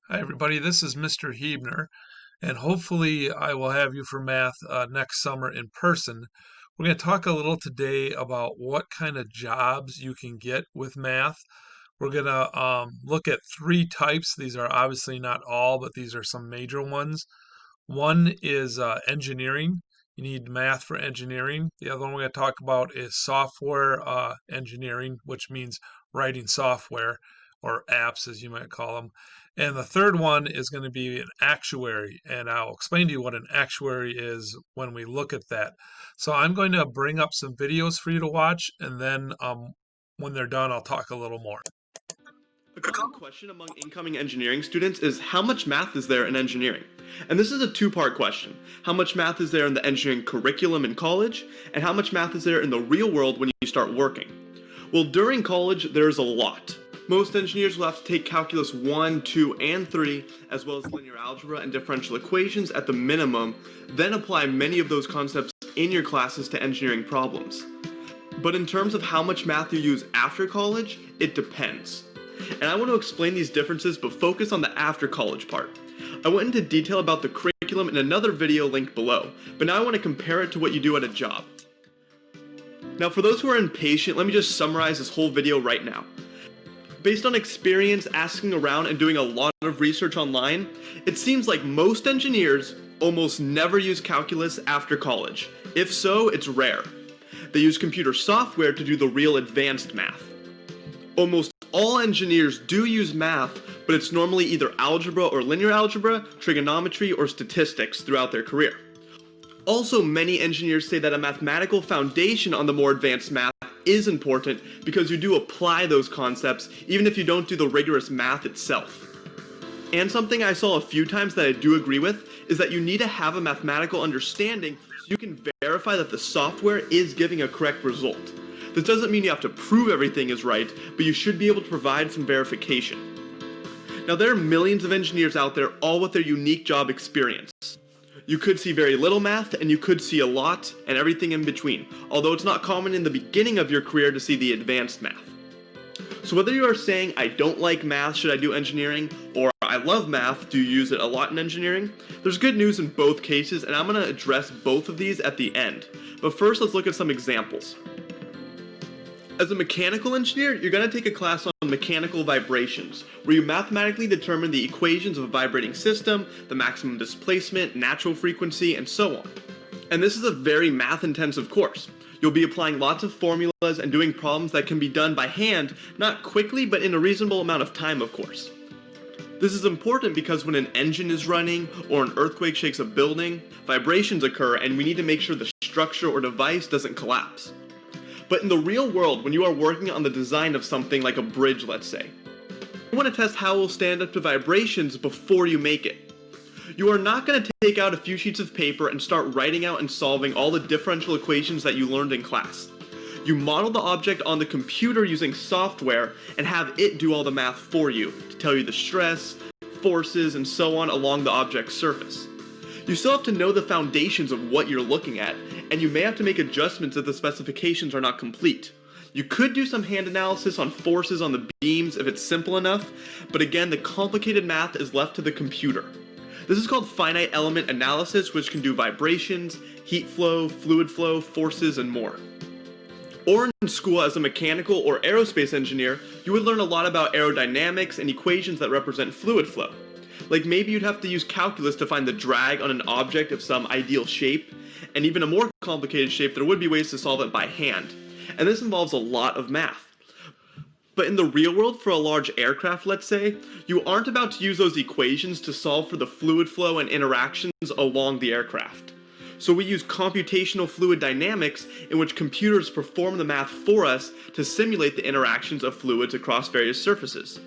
Hi, everybody. This is Mr. Huebner, and hopefully, I will have you for math next summer in person. We're going to talk a little today about what kind of jobs you can get with math. We're going to look at three types. These are obviously not all, but these are some major ones. One is engineering. You need math for engineering. The other one we're going to talk about is software engineering, which means writing software or apps, as you might call them. And the third one is going to be an actuary, and I'll explain to you what an actuary is when we look at that. So I'm going to bring up some videos for you to watch, and then when they're done, I'll talk a little more. A common question among incoming engineering students is how much math is there in engineering? And this is a two-part question. How much math is there in the engineering curriculum in college, and how much math is there in the real world when you start working? Well, during college, there's a lot. Most engineers will have to take calculus 1, 2, and 3, as well as linear algebra and differential equations at the minimum, then apply many of those concepts in your classes to engineering problems. But in terms of how much math you use after college, it depends. And I want to explain these differences but focus on the after college part. I went into detail about the curriculum in another video linked below, but now I want to compare it to what you do at a job. Now for those who are impatient, let me just summarize this whole video right now. Based on experience asking around and doing a lot of research online, it seems like most engineers almost never use calculus after college. If so, it's rare. They use computer software to do the real advanced math. Almost all engineers do use math, but it's normally either algebra or linear algebra, trigonometry, or statistics throughout their career. Also, many engineers say that a mathematical foundation on the more advanced math is important because you do apply those concepts even if you don't do the rigorous math itself. And something I saw a few times that I do agree with is that you need to have a mathematical understanding so you can verify that the software is giving a correct result. This doesn't mean you have to prove everything is right, but you should be able to provide some verification. Now there are millions of engineers out there, all with their unique job experience. You could see very little math, and you could see a lot, and everything in between, although it's not common in the beginning of your career to see the advanced math. So whether you are saying, I don't like math, should I do engineering, or I love math, do you use it a lot in engineering? There's good news in both cases, and I'm going to address both of these at the end. But first, let's look at some examples. As a mechanical engineer, you're going to take a class on mechanical vibrations, where you mathematically determine the equations of a vibrating system, the maximum displacement, natural frequency, and so on. And this is a very math-intensive course. You'll be applying lots of formulas and doing problems that can be done by hand, not quickly, but in a reasonable amount of time, of course. This is important because when an engine is running or an earthquake shakes a building, vibrations occur and we need to make sure the structure or device doesn't collapse. But in the real world, when you are working on the design of something like a bridge, let's say, you want to test how it will stand up to vibrations before you make it. You are not going to take out a few sheets of paper and start writing out and solving all the differential equations that you learned in class. You model the object on the computer using software and have it do all the math for you to tell you the stress, forces, and so on along the object's surface. You still have to know the foundations of what you're looking at, and you may have to make adjustments if the specifications are not complete. You could do some hand analysis on forces on the beams if it's simple enough, but again, the complicated math is left to the computer. This is called finite element analysis, which can do vibrations, heat flow, fluid flow, forces, and more. Or in school as a mechanical or aerospace engineer, you would learn a lot about aerodynamics and equations that represent fluid flow. Like maybe you'd have to use calculus to find the drag on an object of some ideal shape, and even a more complicated shape, there would be ways to solve it by hand. And this involves a lot of math. But in the real world, for a large aircraft, let's say, you aren't about to use those equations to solve for the fluid flow and interactions along the aircraft. So we use computational fluid dynamics, in which computers perform the math for us to simulate the interactions of fluids across various surfaces.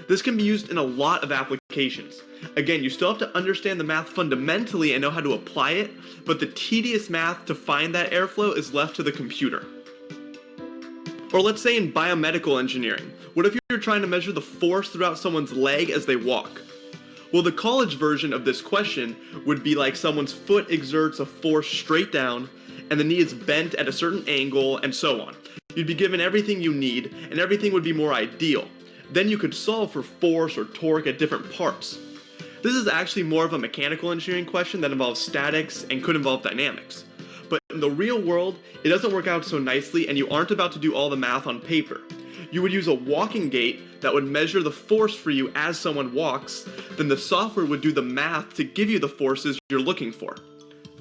This can be used in a lot of applications. Again, you still have to understand the math fundamentally and know how to apply it, but the tedious math to find that airflow is left to the computer. Or let's say in biomedical engineering, what if you're trying to measure the force throughout someone's leg as they walk? Well, the college version of this question would be like someone's foot exerts a force straight down, and the knee is bent at a certain angle, and so on. You'd be given everything you need, and everything would be more ideal. Then you could solve for force or torque at different parts. This is actually more of a mechanical engineering question that involves statics and could involve dynamics. But in the real world, it doesn't work out so nicely, and you aren't about to do all the math on paper. You would use a walking gate that would measure the force for you as someone walks, then the software would do the math to give you the forces you're looking for.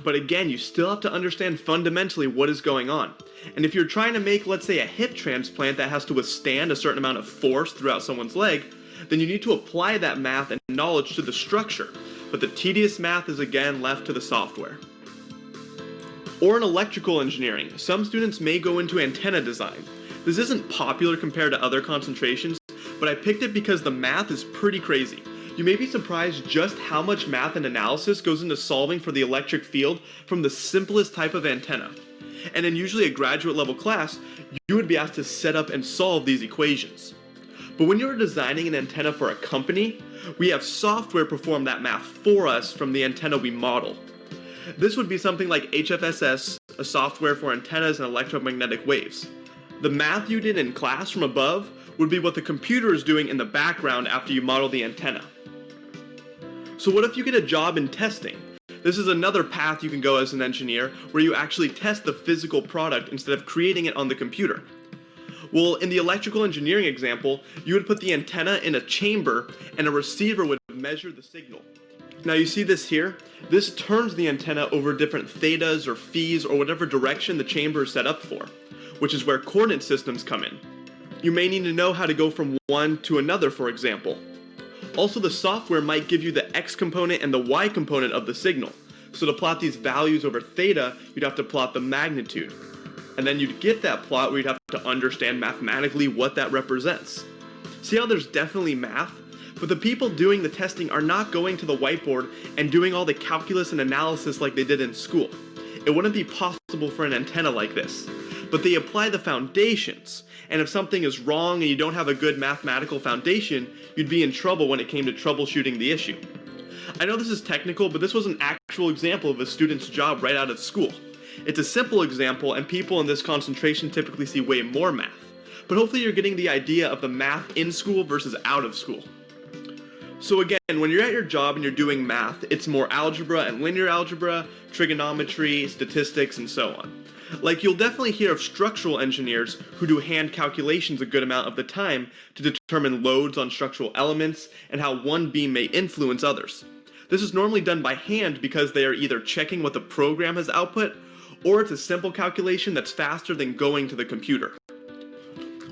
But again, you still have to understand fundamentally what is going on. And if you're trying to make, let's say, a hip transplant that has to withstand a certain amount of force throughout someone's leg, then you need to apply that math and knowledge to the structure. But the tedious math is again left to the software. Or in electrical engineering, some students may go into antenna design. This isn't popular compared to other concentrations, but I picked it because the math is pretty crazy. You may be surprised just how much math and analysis goes into solving for the electric field from the simplest type of antenna. And in usually a graduate level class, you would be asked to set up and solve these equations. But when you're designing an antenna for a company, we have software perform that math for us from the antenna we model. This would be something like HFSS, a software for antennas and electromagnetic waves. The math you did in class from above would be what the computer is doing in the background after you model the antenna. So what if you get a job in testing? This is another path you can go as an engineer where you actually test the physical product instead of creating it on the computer. Well, in the electrical engineering example, you would put the antenna in a chamber and a receiver would measure the signal. Now you see this here? This turns the antenna over different thetas or phis or whatever direction the chamber is set up for, which is where coordinate systems come in. You may need to know how to go from one to another, for example. Also, the software might give you the x component and the y component of the signal. So to plot these values over theta, you'd have to plot the magnitude. And then you'd get that plot where you'd have to understand mathematically what that represents. See how there's definitely math? But the people doing the testing are not going to the whiteboard and doing all the calculus and analysis like they did in school. It wouldn't be possible for an antenna like this. But they apply the foundations, and if something is wrong and you don't have a good mathematical foundation, you'd be in trouble when it came to troubleshooting the issue. I know this is technical, but this was an actual example of a student's job right out of school. It's a simple example, and people in this concentration typically see way more math. But hopefully you're getting the idea of the math in school versus out of school. So again, when you're at your job and you're doing math, it's more algebra and linear algebra, trigonometry, statistics, and so on. Like, you'll definitely hear of structural engineers who do hand calculations a good amount of the time to determine loads on structural elements and how one beam may influence others. This is normally done by hand because they are either checking what the program has output, or it's a simple calculation that's faster than going to the computer.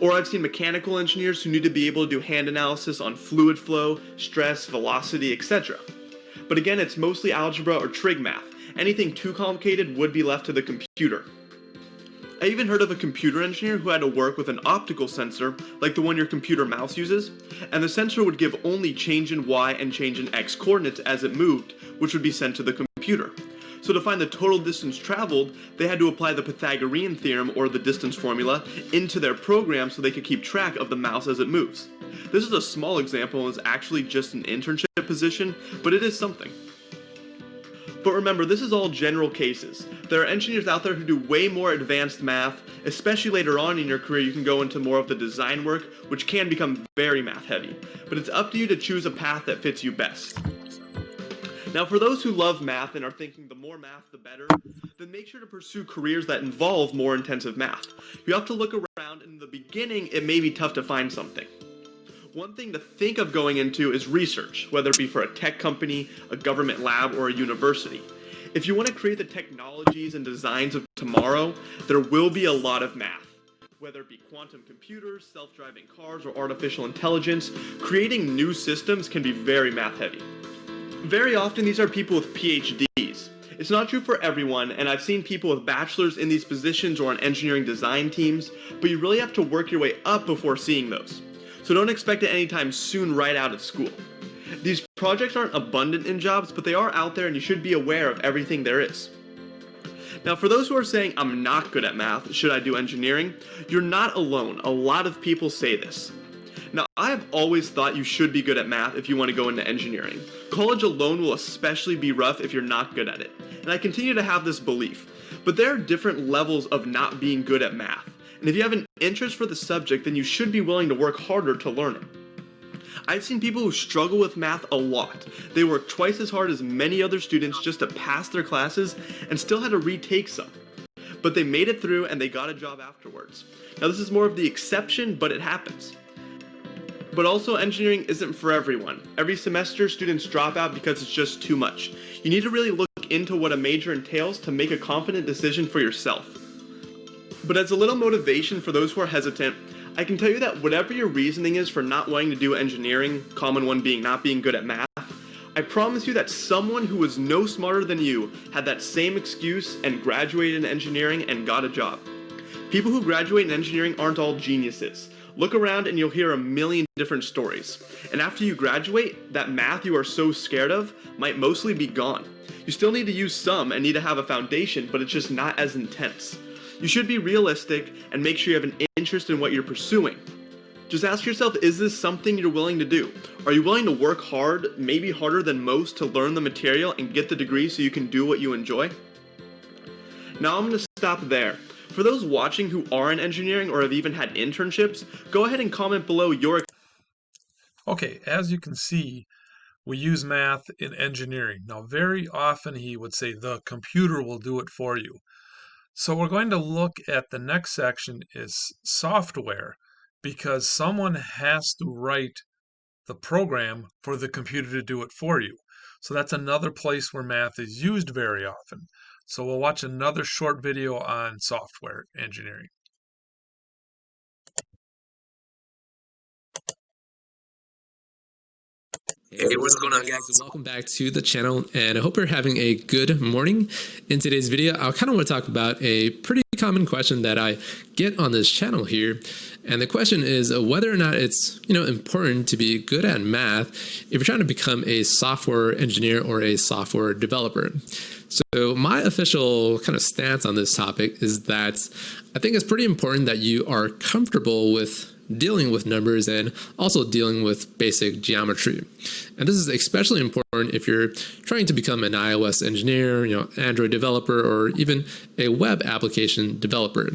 Or I've seen mechanical engineers who need to be able to do hand analysis on fluid flow, stress, velocity, etc. But again, it's mostly algebra or trig math. Anything too complicated would be left to the computer. I even heard of a computer engineer who had to work with an optical sensor, like the one your computer mouse uses, and the sensor would give only change in y and change in x coordinates as it moved, which would be sent to the computer. So to find the total distance traveled, they had to apply the Pythagorean theorem, or the distance formula, into their program so they could keep track of the mouse as it moves. This is a small example and is actually just an internship position, but it is something. But remember, this is all general cases. There are engineers out there who do way more advanced math, especially later on in your career you can go into more of the design work, which can become very math heavy. But it's up to you to choose a path that fits you best. Now, for those who love math and are thinking the more math the better, then make sure to pursue careers that involve more intensive math. You have to look around, and in the beginning it may be tough to find something. One thing to think of going into is research, whether it be for a tech company, a government lab, or a university. If you want to create the technologies and designs of tomorrow, there will be a lot of math. Whether it be quantum computers, self-driving cars, or artificial intelligence, creating new systems can be very math heavy. Very often these are people with PhDs. It's not true for everyone, and I've seen people with bachelors in these positions or on engineering design teams, but you really have to work your way up before seeing those. So don't expect it anytime soon right out of school. These projects aren't abundant in jobs, but they are out there and you should be aware of everything there is. Now, for those who are saying, I'm not good at math, should I do engineering? You're not alone. A lot of people say this. Now, I've always thought you should be good at math if you want to go into engineering. College alone will especially be rough if you're not good at it. And I continue to have this belief. But there are different levels of not being good at math. And if you have an interest for the subject, then you should be willing to work harder to learn it. I've seen people who struggle with math a lot. They work twice as hard as many other students just to pass their classes and still had to retake some. But they made it through and they got a job afterwards. Now this is more of the exception, but it happens. But also, engineering isn't for everyone. Every semester, students drop out because it's just too much. You need to really look into what a major entails to make a confident decision for yourself. But as a little motivation for those who are hesitant, I can tell you that whatever your reasoning is for not wanting to do engineering, common one being not being good at math, I promise you that someone who was no smarter than you had that same excuse and graduated in engineering and got a job. People who graduate in engineering aren't all geniuses. Look around and you'll hear a million different stories. And after you graduate, that math you are so scared of might mostly be gone. You still need to use some and need to have a foundation, but it's just not as intense. You should be realistic and make sure you have an interest in what you're pursuing. Just ask yourself, is this something you're willing to do? Are you willing to work hard, maybe harder than most, to learn the material and get the degree so you can do what you enjoy? Now I'm going to stop there. For those watching who are in engineering or have even had internships, go ahead and comment below your... Okay, as you can see, we use math in engineering. Now, very often he would say the computer will do it for you. So we're going to look at the next section is software, because someone has to write the program for the computer to do it for you. So that's another place where math is used very often. So we'll watch another short video on software engineering. Hey, what's going on, guys? Welcome back to the channel, and I hope you're having a good morning. In today's video, I kind of want to talk about a pretty common question that I get on this channel here, and the question is whether or not it's important to be good at math if you're trying to become a software engineer or a software developer. So my official kind of stance on this topic is that I think it's pretty important that you are comfortable with dealing with numbers and also dealing with basic geometry. And this is especially important if you're trying to become an iOS engineer, Android developer, or even a web application developer.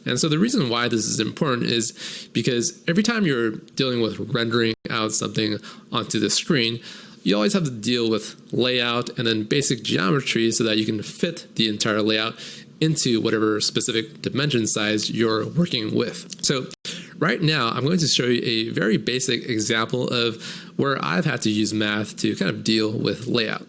And so the reason why this is important is because every time you're dealing with rendering out something onto the screen, you always have to deal with layout and then basic geometry so that you can fit the entire layout into whatever specific dimension size you're working with. So right now, I'm going to show you a very basic example of where I've had to use math to kind of deal with layout.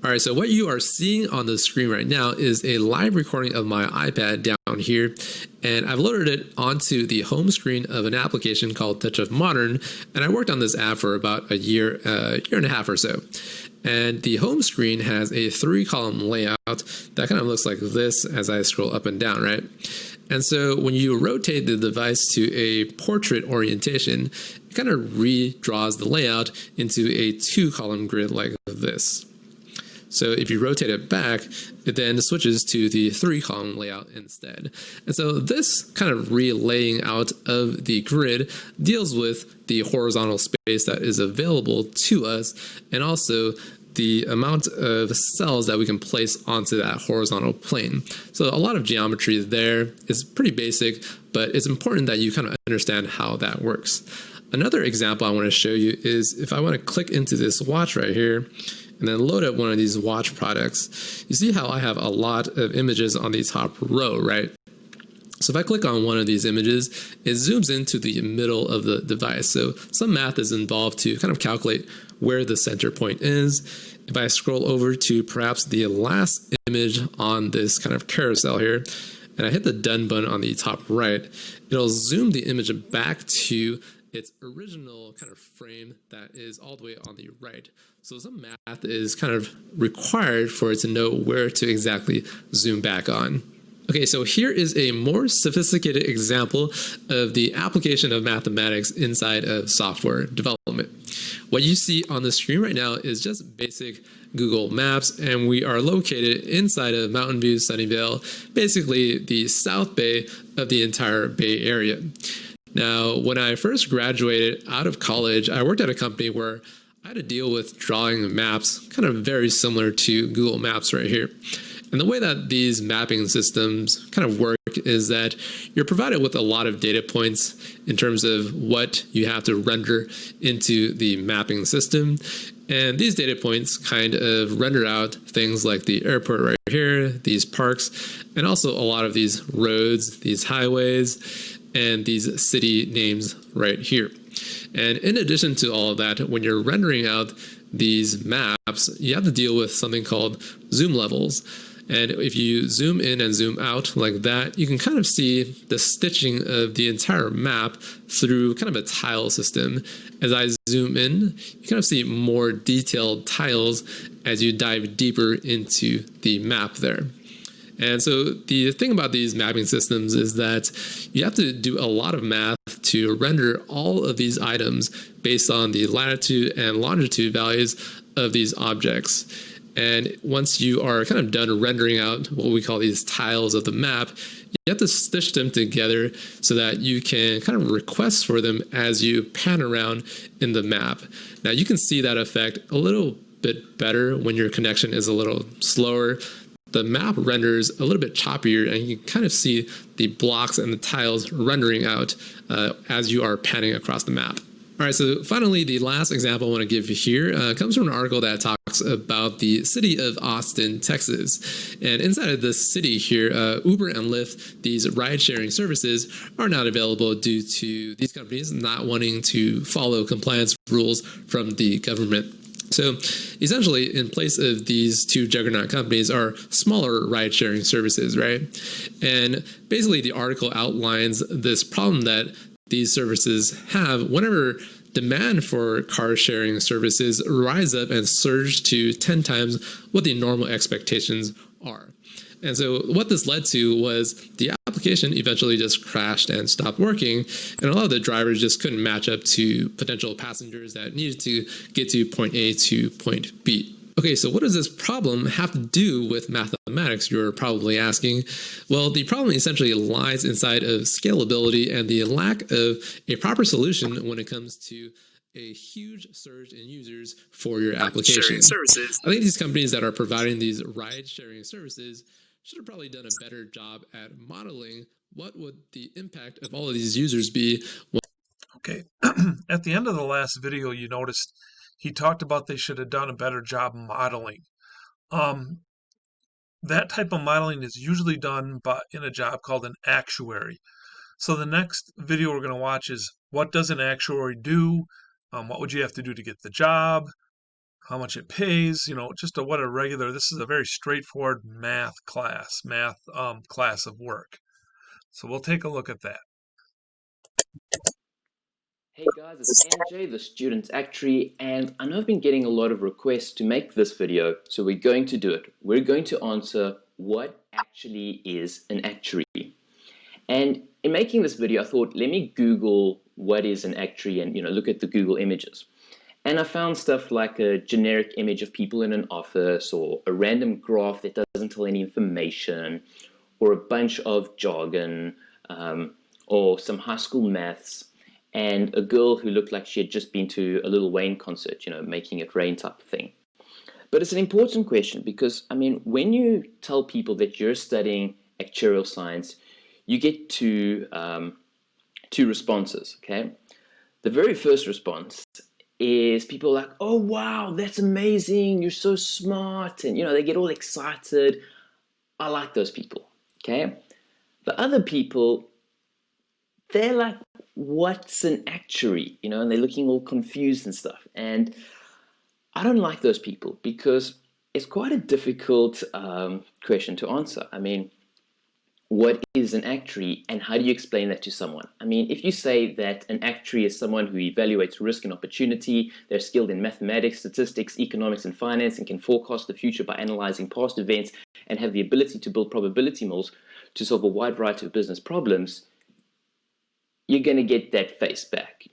All right, so what you are seeing on the screen right now is a live recording of my iPad down here, and I've loaded it onto the home screen of an application called Touch of Modern, and I worked on this app for about a year and a half or so. And the home screen has a 3-column layout that kind of looks like this as I scroll up and down, right? And so when you rotate the device to a portrait orientation, it kind of redraws the layout into a 2-column grid like this. So if you rotate it back, it then switches to the 3-column layout instead. And so this kind of relaying out of the grid deals with the horizontal space that is available to us, and also the amount of cells that we can place onto that horizontal plane. So a lot of geometry there is pretty basic, but it's important that you kind of understand how that works. Another example I want to show you is if I want to click into this watch right here, and then load up one of these watch products, you see how I have a lot of images on the top row, right? So if I click on one of these images, it zooms into the middle of the device. So some math is involved to kind of calculate where the center point is. If I scroll over to perhaps the last image on this kind of carousel here, and I hit the done button on the top right, it'll zoom the image back to its original kind of frame that is all the way on the right. So some math is kind of required for it to know where to exactly zoom back on. Okay, so here is a more sophisticated example of the application of mathematics inside of software development. What you see on the screen right now is just basic Google Maps, and we are located inside of Mountain View, Sunnyvale, basically the South Bay of the entire Bay Area. Now, when I first graduated out of college, I worked at a company where I had to deal with drawing maps kind of very similar to Google Maps right here. And the way that these mapping systems kind of work is that you're provided with a lot of data points in terms of what you have to render into the mapping system. And these data points kind of render out things like the airport right here, these parks, and also a lot of these roads, these highways, and these city names right here. And in addition to all of that, when you're rendering out these maps, you have to deal with something called zoom levels. And if you zoom in and zoom out like that, you can kind of see the stitching of the entire map through kind of a tile system. As I zoom in, you kind of see more detailed tiles as you dive deeper into the map there. And so the thing about these mapping systems is that you have to do a lot of math to render all of these items based on the latitude and longitude values of these objects. And once you are kind of done rendering out what we call these tiles of the map, you have to stitch them together so that you can kind of request for them as you pan around in the map. Now you can see that effect a little bit better when your connection is a little slower. The map renders a little bit choppier, and you can kind of see the blocks and the tiles rendering out as you are panning across the map. All right, so finally, the last example I want to give you here comes from an article that talks about the city of Austin, Texas. And inside of this city here, Uber and Lyft, these ride-sharing services, are not available due to these companies not wanting to follow compliance rules from the government. So essentially, in place of these two juggernaut companies are smaller ride-sharing services, right? And basically, the article outlines this problem that these services have whenever demand for car sharing services rise up and surge to 10 times what the normal expectations are. And so what this led to was the application eventually just crashed and stopped working, and a lot of the drivers just couldn't match up to potential passengers that needed to get to point A to point B. Okay, so what does this problem have to do with mathematics, you're probably asking? Well, the problem essentially lies inside of scalability and the lack of a proper solution when it comes to a huge surge in users for your application. I think these companies that are providing these ride-sharing services should have probably done a better job at modeling what would the impact of all of these users be. Okay, at the end of the last video, you noticed he talked about they should have done a better job modeling. That type of modeling is usually done in a job called an actuary. So the next video we're going to watch is what does an actuary do? What would you have to do to get the job? How much it pays? Just this is a very straightforward math class of work. So we'll take a look at that. Hey guys, it's AJ, the student actuary, and I know I've been getting a lot of requests to make this video, so we're going to do it. We're going to answer what actually is an actuary. And in making this video, I thought, let me Google what is an actuary and look at the Google images. And I found stuff like a generic image of people in an office, or a random graph that doesn't tell any information, or a bunch of jargon, or some high school maths, and a girl who looked like she had just been to a Lil Wayne concert, making it rain type of thing. But it's an important question because, when you tell people that you're studying actuarial science, you get two responses, okay? The very first response is people like, oh, wow, that's amazing, you're so smart, and, they get all excited. I like those people, okay? The other people, they're like, what's an actuary? And they're looking all confused and stuff. And I don't like those people because it's quite a difficult question to answer. What is an actuary and how do you explain that to someone? If you say that an actuary is someone who evaluates risk and opportunity, they're skilled in mathematics, statistics, economics, and finance, and can forecast the future by analyzing past events and have the ability to build probability models to solve a wide variety of business problems, you're going to get that face back,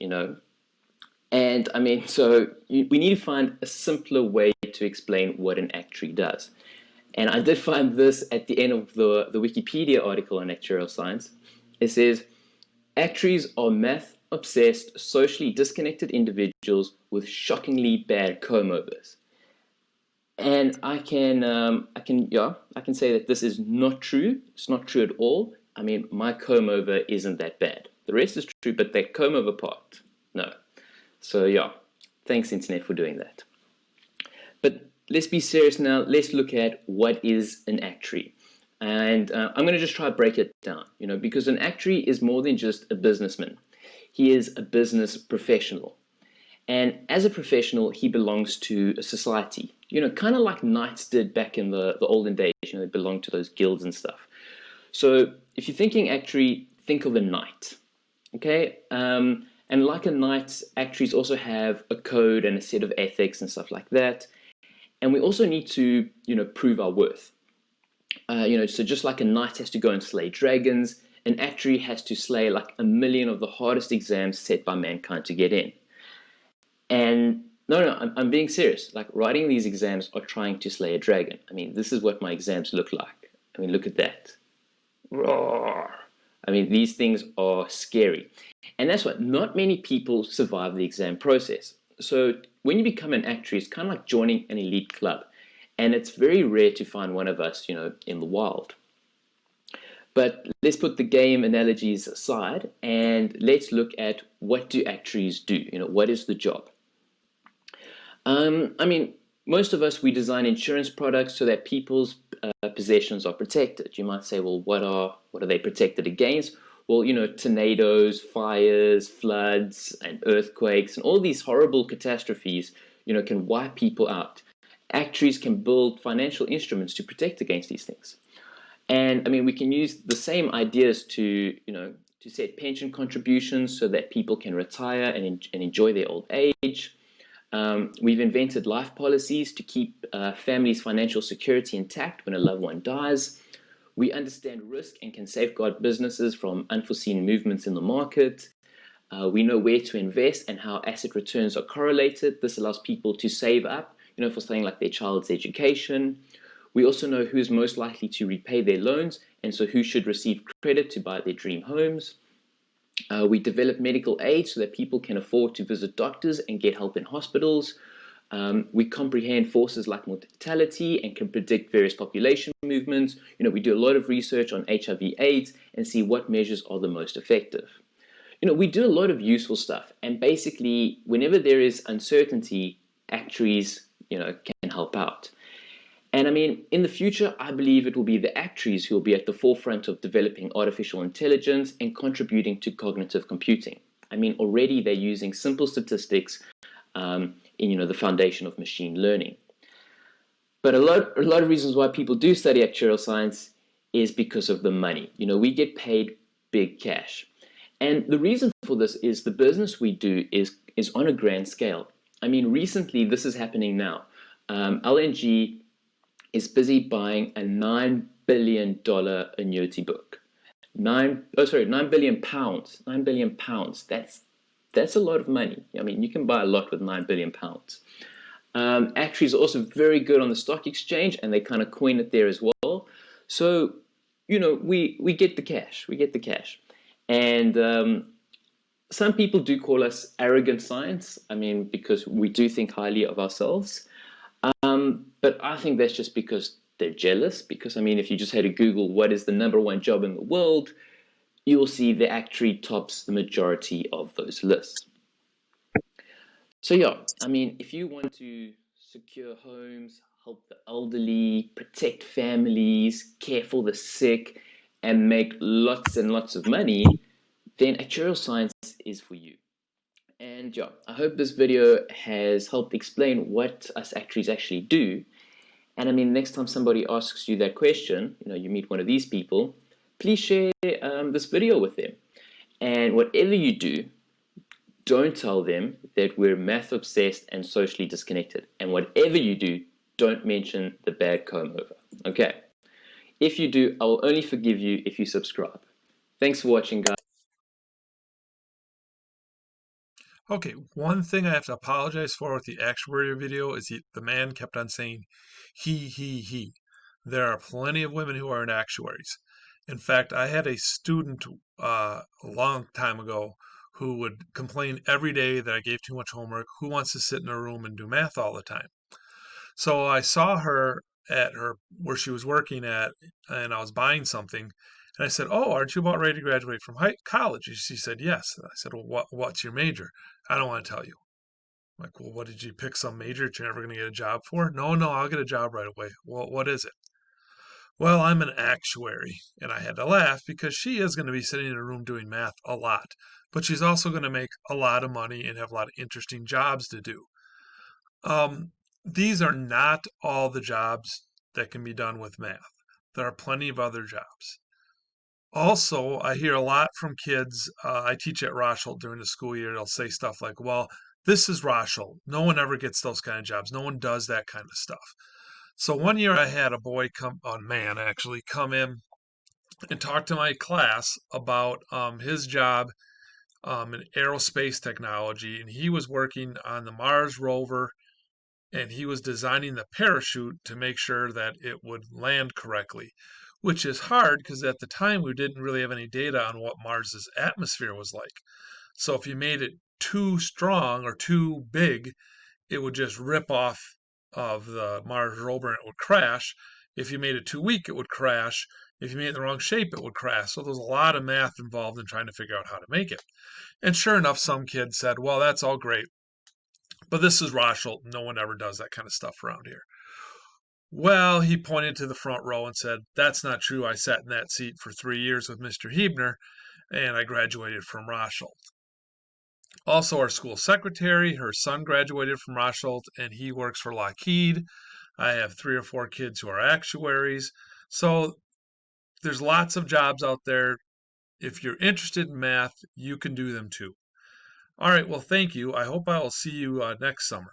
And so we need to find a simpler way to explain what an actuary does. And I did find this at the end of the Wikipedia article on actuarial science. It says, actuaries are math-obsessed, socially disconnected individuals with shockingly bad comb-overs. And I can say that this is not true. It's not true at all. I mean, my comb over isn't that bad. The rest is true, but that comb over part, no. So yeah, thanks internet for doing that. But let's be serious now. Let's look at what is an actuary. And I'm going to just try to break it down, because an actuary is more than just a businessman. He is a business professional. And as a professional, he belongs to a society, kind of like knights did back in the olden days. They belonged to those guilds and stuff. So if you're thinking actuary, think of a knight, okay? And like a knight, actuaries also have a code and a set of ethics and stuff like that. And we also need to, prove our worth. So just like a knight has to go and slay dragons, an actuary has to slay like 1,000,000 of the hardest exams set by mankind to get in. And no, I'm being serious. Like, writing these exams are trying to slay a dragon. I mean, this is what my exams look like. I mean, look at that. Roar. I mean, these things are scary. And that's what, not many people survive the exam process. So when you become an actuary, it's kind of like joining an elite club. And it's very rare to find one of us, in the wild. But let's put the game analogies aside and let's look at, what do actuaries do? What is the job? I mean, most of us, we design insurance products so that people's possessions are protected. You might say, well, what are they protected against? Well, tornadoes, fires, floods, and earthquakes, and all these horrible catastrophes, can wipe people out. Actuaries can build financial instruments to protect against these things. And I mean, we can use the same ideas to set pension contributions so that people can retire and enjoy their old age. We've invented life policies to keep families' financial security intact when a loved one dies. We understand risk and can safeguard businesses from unforeseen movements in the market. We know where to invest and how asset returns are correlated. This allows people to save up, for something like their child's education. We also know who is most likely to repay their loans, and so who should receive credit to buy their dream homes. We develop medical aid so that people can afford to visit doctors and get help in hospitals. We comprehend forces like mortality and can predict various population movements. We do a lot of research on HIV/AIDS and see what measures are the most effective. We do a lot of useful stuff, and basically, whenever there is uncertainty, actuaries, can help out. And I mean, in the future, I believe it will be the actuaries who will be at the forefront of developing artificial intelligence and contributing to cognitive computing. I mean, already they're using simple statistics in the foundation of machine learning. But a lot of reasons why people do study actuarial science is because of the money. We get paid big cash. And the reason for this is the business we do is on a grand scale. I mean, recently, this is happening now. LNG is busy buying a $9 billion annuity book. 9 billion pounds. 9 billion pounds. That's a lot of money. I mean, you can buy a lot with 9 billion pounds. Actuaries are also very good on the stock exchange, and they kind of coin it there as well. So, we get the cash. We get the cash. And some people do call us arrogant science. I mean, because we do think highly of ourselves. But I think that's just because they're jealous. Because, I mean, if you just had to Google what is the #1 job in the world, you will see the actuary tops the majority of those lists. So yeah, I mean, if you want to secure homes, help the elderly, protect families, care for the sick, and make lots and lots of money, then actuarial science is for you. And yeah, I hope this video has helped explain what us actuaries actually do. And I mean, next time somebody asks you that question, you meet one of these people, please share this video with them. And whatever you do, don't tell them that we're math obsessed and socially disconnected. And whatever you do, don't mention the bad comb over. Okay? If you do, I will only forgive you if you subscribe. Thanks for watching, guys. Okay, one thing I have to apologize for with the actuary video is the man kept on saying he. There are plenty of women who are in actuaries. In fact, I had a student a long time ago who would complain every day that I gave too much homework. Who wants to sit in a room and do math all the time? So I saw her at her where she was working at, and I was buying something. And I said, "Oh, aren't you about ready to graduate from college?" And she said, "Yes." And I said, "Well, what's your major?" "I don't want to tell you." I'm like, "Well, what did you pick? Some major that you're never going to get a job for?" "No, no, I'll get a job right away." "Well, what is it?" "Well, I'm an actuary." And I had to laugh because she is going to be sitting in a room doing math a lot, but she's also going to make a lot of money and have a lot of interesting jobs to do. Um, these are not all the jobs that can be done with math. There are plenty of other jobs. Also, I hear a lot from kids. I teach at Rochelle during the school year. They'll say stuff like, "Well, this is Rochelle. No one ever gets those kind of jobs. No one does that kind of stuff." So one year I had a boy come, a man actually, come in and talk to my class about his job in aerospace technology. And he was working on the Mars rover, and he was designing the parachute to make sure that it would land correctly, which is hard because at the time we didn't really have any data on what Mars's atmosphere was like. So if you made it too strong or too big, it would just rip off of the Mars rover and it would crash. If you made it too weak, it would crash. If you made it in the wrong shape, it would crash. So there's a lot of math involved in trying to figure out how to make it. And sure enough, some kid said, "Well, that's all great, but this is Rochelle. No one ever does that kind of stuff around here." Well, he pointed to the front row and said, "That's not true. I sat in that seat for 3 years with Mr. Huebner, and I graduated from Rochelle." Also, our school secretary, her son graduated from Rochelle, and he works for Lockheed. I have 3 or 4 kids who are actuaries. So there's lots of jobs out there. If you're interested in math, you can do them too. All right, well, thank you. I hope I will see you next summer.